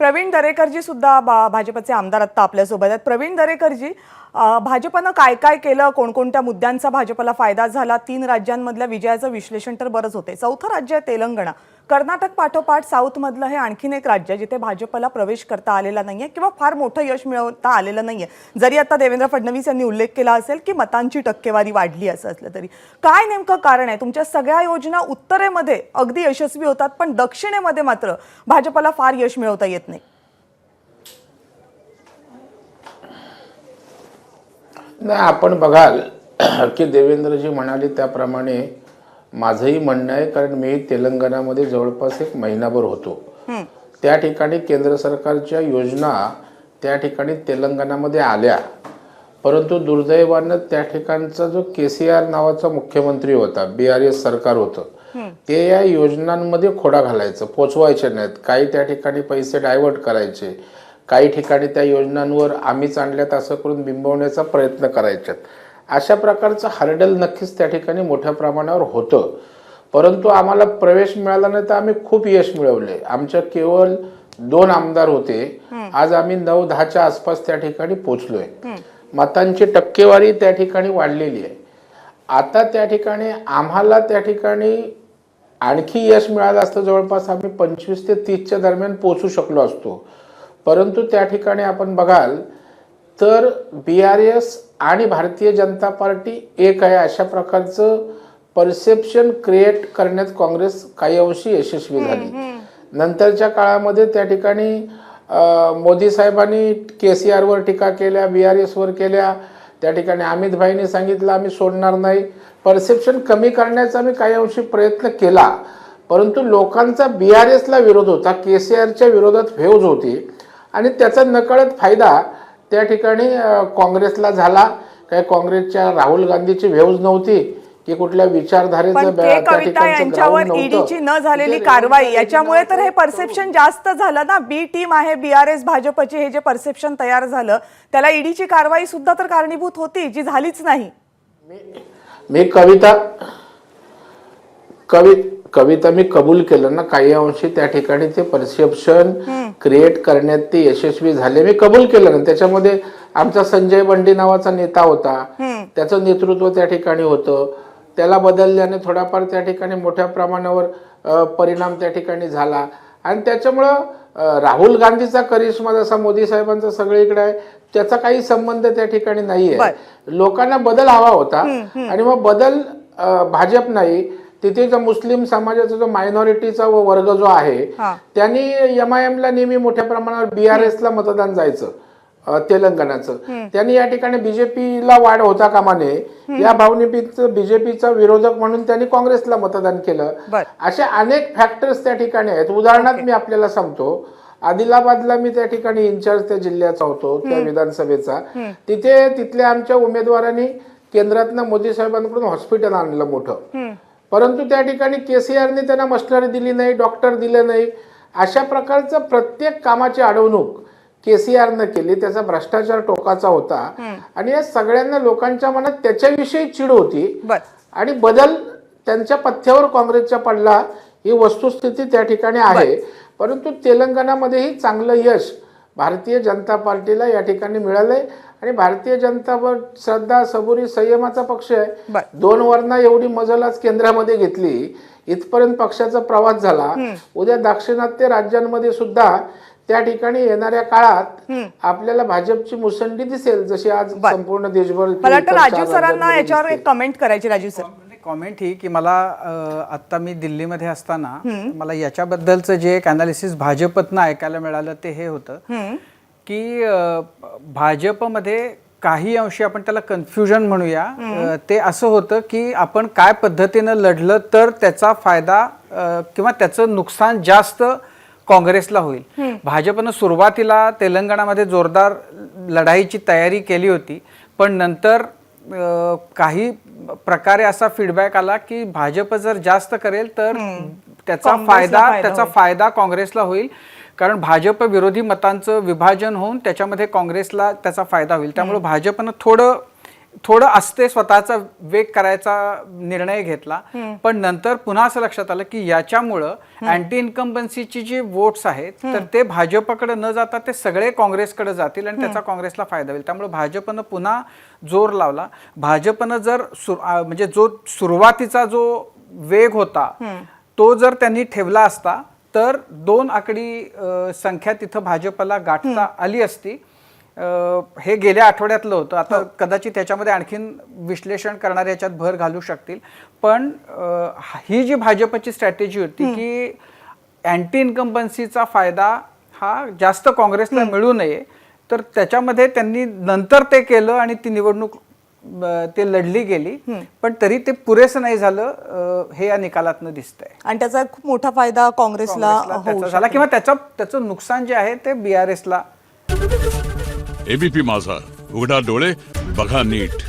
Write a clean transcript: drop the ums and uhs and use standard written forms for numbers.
प्रवीण दरेकरजी सुद्धा भाजपचे आमदार आता आपल्यासोबत आहेत. प्रवीण दरेकरजी, भाजपनं काय काय केलं, कोणकोणत्या मुद्द्यांचा भाजपला फायदा झाला, 3 राज्यांमधल्या विजयाचं विश्लेषण तर बरंच होते. चौथं राज्य आहे तेलंगणा. कर्नाटक पाठोपाठ साऊथमधलं हे आणखीन एक राज्य जिथे भाजपला प्रवेश करता आलेला नाहीये किंवा फार मोठं यश मिळवता आलेलं नाहीये. जरी आता देवेंद्र फडणवीस यांनी उल्लेख केला असेल की मतांची टक्केवारी वाढली असं असलं तरी काय नेमकं कारण आहे? तुमच्या सगळ्या योजना उत्तरेमध्ये अगदी यशस्वी होतात पण दक्षिणेमध्ये मात्र भाजपला फार यश मिळवता येत नाही. नाही, आपण बघाल की देवेंद्रजी म्हणाले त्याप्रमाणे माझंही म्हणणं आहे, कारण मी तेलंगणामध्ये जवळपास 1 महिनाभर होतो. त्या ठिकाणी केंद्र सरकारच्या योजना त्या ठिकाणी तेलंगणामध्ये आल्या, परंतु दुर्दैवानं त्या ठिकाणचा जो KCR नावाचा मुख्यमंत्री होता, BRS सरकार होतं, ते या योजनांमध्ये खोडा घालायचं, पोचवायचे नाहीत. काही त्या ठिकाणी पैसे डायव्हर्ट करायचे, काही ठिकाणी त्या योजनांवर आम्हीच आणल्यात असं करून बिंबवण्याचा प्रयत्न करायच्यात. अशा प्रकारचं हर्डल नक्कीच त्या ठिकाणी मोठ्या प्रमाणावर होतं. परंतु आम्हाला प्रवेश मिळाला नाही तर आम्ही खूप यश मिळवले. आमच्या केवळ 2 आमदार होते, आज आम्ही 9-10च्या आसपास त्या ठिकाणी पोचलोय. मतांची टक्केवारी त्या ठिकाणी वाढलेली आहे. आता त्या ठिकाणी आम्हाला त्या ठिकाणी आणखी यश मिळालं असतं, जवळपास आम्ही 25 ते 30च्या दरम्यान पोचू शकलो असतो. परंतु त्या ठिकाणी आपण बघाल तर BRS आणि भारतीय जनता पार्टी एक आहे अशा प्रकारचं परसेप्शन क्रिएट करण्यात काँग्रेस काही अंशी यशस्वी झाली. नंतरच्या काळामध्ये त्या ठिकाणी मोदी साहेबांनी KCR वर टीका केल्या, BRS वर केल्या. त्या ठिकाणी अमित भाईंनी सांगितलं आम्ही सोडणार नाही. परसेप्शन कमी करण्याचा आम्ही काही अंशी प्रयत्न केला, परंतु लोकांचा BRS ला विरोध होता, KCRच्या विरोधात व्हेवज होती आणि त्याचा नकळत फायदा त्या ठिकाणी काँग्रेसला झाला. काही काँग्रेसच्या राहुल गांधीची व्हेवज नव्हती की कुठल्या विचारधारेचं कविता यांच्यावर ईडीची न झालेली कारवाई याच्यामुळे तर हे परसेप्शन जास्त झालं ना. बी टीम आहे BRS भाजपची, हे जे परसेप्शन तयार झालं त्याला ईडीची कारवाई सुद्धा तर कारणीभूत होती, जी झालीच नाही. मी कविता मी कबूल केलं ना, काही अंशी त्या ठिकाणी ते परसेप्शन क्रिएट करण्यात ते यशस्वी झाले, मी कबूल केलं ना. त्याच्यामध्ये आमचा संजय बंडी नावाचा नेता होता, त्याचं नेतृत्व त्या ठिकाणी होतं. त्याला बदलल्याने थोडाफार त्या ठिकाणी मोठ्या प्रमाणावर परिणाम त्या ठिकाणी झाला आणि त्याच्यामुळं राहुल गांधीचा करिश्मा जसा मोदी साहेबांचा सगळीकडे आहे त्याचा काही संबंध त्या ठिकाणी नाहीये. लोकांना बदल हवा होता आणि मग बदल भाजप नाही, तिथे जो मुस्लिम समाजाचा जो मायनॉरिटीचा वर्ग जो आहे त्यांनी MIM ला नेहमी मोठ्या प्रमाणावर BRS ला मतदान जायचं तेलंगणाचं. त्यांनी या ठिकाणी BJPला वाढ होता कामा नये या भावनेचं BJPचा विरोधक म्हणून त्यांनी काँग्रेसला मतदान केलं. असे अनेक फॅक्टर्स त्या ठिकाणी आहेत. उदाहरणार्थ मी आपल्याला सांगतो, आदिलाबादला मी त्या ठिकाणी इन्चार्ज त्या जिल्ह्याचा होतो, त्या विधानसभेचा. तिथे तिथल्या आमच्या उमेदवारांनी केंद्रातनं मोदी साहेबांकडून हॉस्पिटल आणलं मोठं, परंतु त्या ठिकाणी KCRने त्यांना मशिनरी दिली नाही, डॉक्टर दिले नाही. अशा प्रकारचं प्रत्येक कामाची अडवणूक KCRनं केली. त्याचा भ्रष्टाचार टोकाचा होता आणि या सगळ्यांना लोकांच्या मनात त्याच्याविषयी चिड होती आणि बदल त्यांच्या पथ्यावर काँग्रेसच्या पडला, ही वस्तुस्थिती त्या ठिकाणी आहे. परंतु तेलंगणामध्येही चांगलं यश भारतीय जनता पार्टीला या ठिकाणी मिळालंय आणि भारतीय जनता पार्टी श्रद्धा, सबुरी, संयमाचा पक्ष आहे. 2 वर्णा एवढी मजल आज केंद्रामध्ये घेतली, इथपर्यंत पक्षाचा प्रवास झाला. उद्या दाक्षिणात्य राज्यांमध्ये सुद्धा त्या ठिकाणी येणाऱ्या काळात आपल्याला भाजपची मुसंडी दिसेल, जशी आज संपूर्ण देशभर. मला वाटतं राजीव सरांना याच्यावर एक कमेंट करायची. राजीव सर, कॉमेंट ही की मला आता मी दिल्लीमध्ये असताना मला याच्याबद्दलचं जे एक अनालिसिस भाजपतनं ऐकायला मिळालं ते हे होतं की भाजपमध्ये काही अंशी आपण त्याला कन्फ्युजन म्हणूया, ते असं होतं की आपण काय पद्धतीनं लढलं तर त्याचा फायदा किंवा त्याचं नुकसान जास्त काँग्रेसला होईल. भाजपनं सुरुवातीला तेलंगणामध्ये जोरदार लढाईची तयारी केली होती, पण नंतर काही प्रकारे असा फीडबॅक आला की भाजप जर जास्त करेल तर त्याचा फायदा काँग्रेसला होईल, कारण भाजप विरोधी मतांचं विभाजन होऊन त्याच्यामध्ये काँग्रेसला त्याचा फायदा होईल. त्यामुळे भाजपनं थोडं थोडं असते स्वतःचा वेग करायचा निर्णय घेतला, पण नंतर पुन्हा असं लक्षात आलं की याच्यामुळं अँटी इन्कम्बन्सीची जी वोट्स आहेत तर ते भाजपकडे न जाता ते सगळे काँग्रेसकडे जातील आणि त्याचा काँग्रेसला फायदा होईल. त्यामुळे भाजपनं पुन्हा जोर लावला. भाजपनं जर म्हणजे जो सुरुवातीचा जो वेग होता तो जर त्यांनी ठेवला असता तर 2 आकडी संख्या तिथं भाजपला गाठता आली असती. हे गेल्या आठवड्यातलं होतं. आता कदाचित त्याच्यामध्ये आणखीन विश्लेषण करणारे याच्यात भर घालू शकतील, पण ही जी भाजपची स्ट्रॅटेजी होती की अँटी इन्कम्बन्सीचा फायदा हा जास्त काँग्रेसला मिळू नये, तर त्याच्यामध्ये त्यांनी नंतर ते केलं आणि ती निवडणूक ते लढली गेली, पण तरी ते पुरेसं नाही झालं हे या निकालातनं दिसतंय. आणि त्याचा खूप मोठा फायदा काँग्रेसला त्याचा झाला किंवा त्याचं नुकसान जे आहे ते BRS ला. एबीपी माझा, उघडा डोळे बघा नीट.